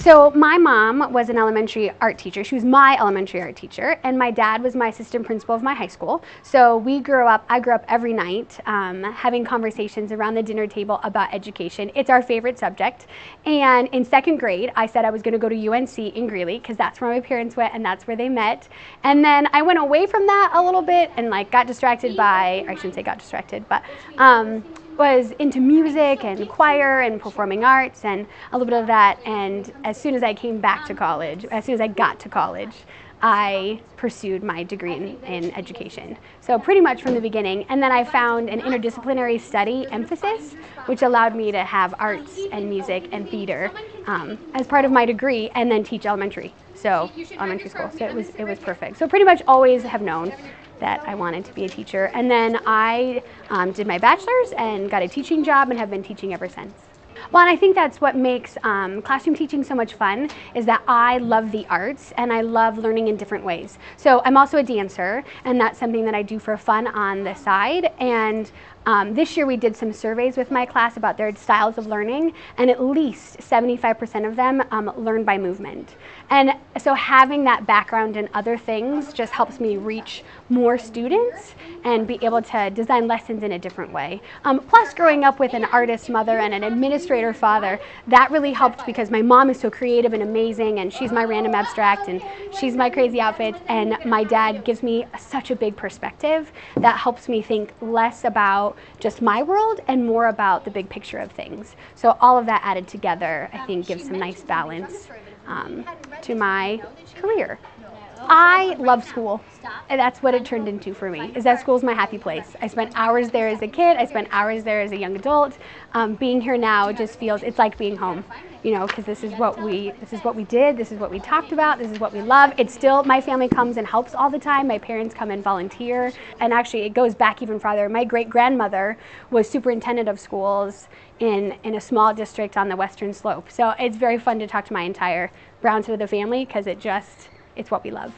So my mom was an elementary art teacher. She was my elementary art teacher, and my dad was my assistant principal of my high school. So I grew up every night having conversations around the dinner table about education. It's our favorite subject. And in second grade, I said I was going to go to UNC in Greeley because that's where my parents went and that's where they met. And then I went away from that a little bit and got distracted by, or I shouldn't say got distracted, but was into music and choir and performing arts and a little bit of that. And as soon as I got to college, I pursued my degree in education. So pretty much from the beginning. And then I found an interdisciplinary study emphasis, which allowed me to have arts and music and theater as part of my degree, and then teach elementary school. So it was perfect. So pretty much always have known that I wanted to be a teacher. And then I did my bachelor's and got a teaching job and have been teaching ever since. Well, and I think that's what makes classroom teaching so much fun, is that I love the arts and I love learning in different ways. So I'm also a dancer, and that's something that I do for fun on the side. And this year we did some surveys with my class about their styles of learning, and at least 75% of them learn by movement. And so having that background in other things just helps me reach more students and be able to design lessons in a different way. Plus, growing up with an artist mother and an administrator father, that really helped because my mom is so creative and amazing, and she's my random abstract and she's my crazy outfits, and my dad gives me such a big perspective that helps me think less about just my world and more about the big picture of things. So all of that added together, I think, gives some nice balance to my career. I love school, and that's what it turned into for me, is that school's my happy place. I spent hours there as a kid, I spent hours there as a young adult. Being here now just feels, it's like being home, you know, because this is what we did, this is what we talked about, this is what we love. It's still, my family comes and helps all the time, my parents come and volunteer, and actually it goes back even farther. My great-grandmother was superintendent of schools in a small district on the western slope. So it's very fun to talk to my entire brown side of the family, because it's what we love.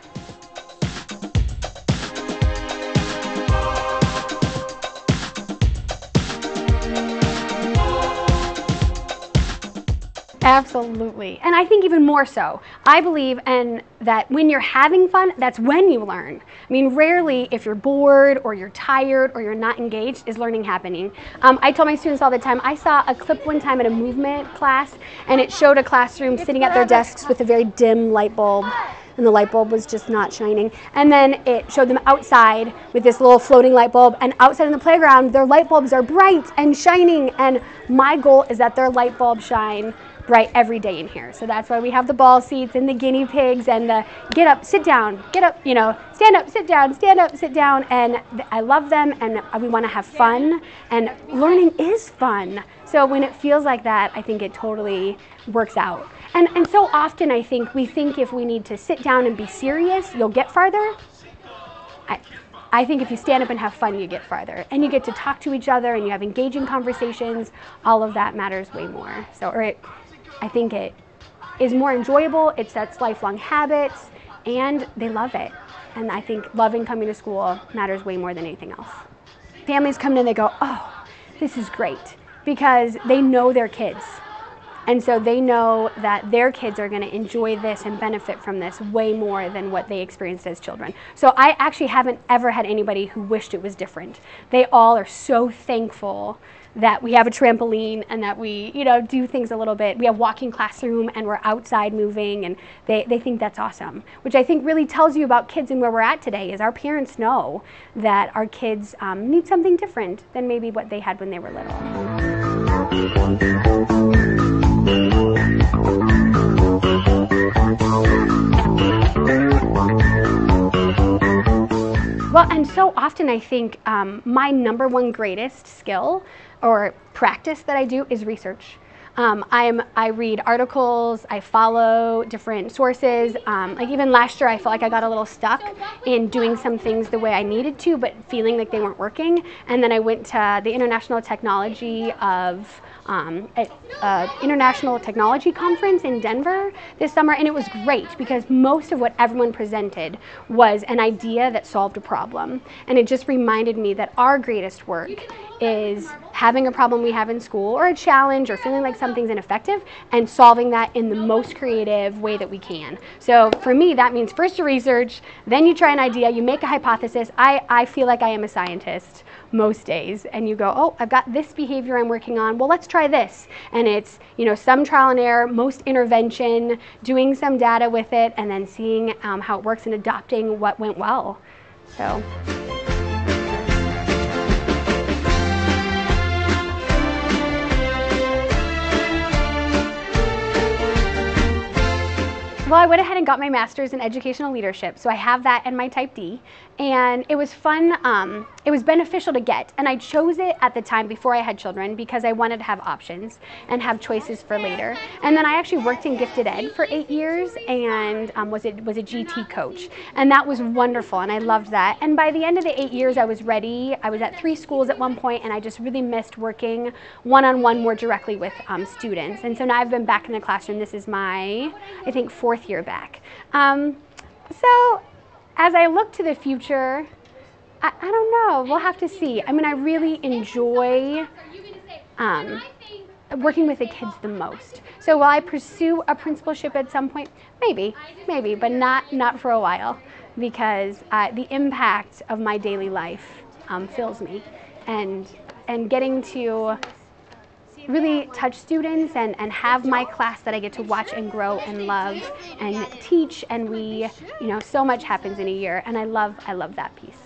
Absolutely, and I think even more so. I believe that when you're having fun, that's when you learn. I mean, rarely, if you're bored or you're tired or you're not engaged, is learning happening. I tell my students all the time, I saw a clip one time in a movement class, and it showed a classroom sitting at their desks with a very dim light bulb, and the light bulb was just not shining. And then it showed them outside with this little floating light bulb, and outside in the playground, their light bulbs are bright and shining, and my goal is that their light bulbs shine bright every day in here. So that's why we have the ball seats and the guinea pigs and the get up, sit down, get up, you know, stand up, sit down, stand up, sit down. And I love them, and we want to have fun, and learning is fun. So when it feels like that, I think it totally works out. And so often I think we think if we need to sit down and be serious, you'll get farther. I think if you stand up and have fun, you get farther, and you get to talk to each other, and you have engaging conversations. All of that matters way more. I think it is more enjoyable, it sets lifelong habits, and they love it. And I think loving coming to school matters way more than anything else. Families come in and they go, oh, this is great, because they know their kids. And so they know that their kids are going to enjoy this and benefit from this way more than what they experienced as children. So I actually haven't ever had anybody who wished it was different. They all are so thankful that we have a trampoline and that we, you know, do things a little bit. We have walking classroom and we're outside moving, and they think that's awesome, which I think really tells you about kids and where we're at today, is our parents know that our kids need something different than maybe what they had when they were little. Well, and so often I think my number one greatest skill or practice that I do is research. I read articles, I follow different sources. Like even last year I felt like I got a little stuck in doing some things the way I needed to, but feeling like they weren't working. And then I went to the International Technology of at an international technology conference in Denver this summer, and it was great because most of what everyone presented was an idea that solved a problem. And it just reminded me that our greatest work is having a problem we have in school or a challenge or feeling like something's ineffective and solving that in the most creative way that we can. So for me, that means first you research, then you try an idea, you make a hypothesis. I feel like I am a scientist most days, and you go, oh, I've got this behavior I'm working on, well, let's try this. And it's, you know, some trial and error, most intervention, doing some data with it, and then seeing how it works and adopting what went well. So. Well, I went ahead and got my master's in educational leadership, so I have that and my type D, and it was fun. It was beneficial to get, and I chose it at the time before I had children because I wanted to have options and have choices for later. And then I actually worked in gifted ed for 8 years and was a GT coach, and that was wonderful, and I loved that. And by the end of the 8 years, I was ready. I was at 3 schools at one point, and I just really missed working one-on-one more directly with students. And so now I've been back in the classroom. This is my, I think, 4th year back. So as I look to the future, I don't know, we'll have to see. I mean, I really enjoy working with the kids the most. So will I pursue a principalship at some point? Maybe, but not for a while, because the impact of my daily life fills me, and getting to really touch students and have my class that I get to watch and grow and love and teach, and we, you know, so much happens in a year, and I love that piece.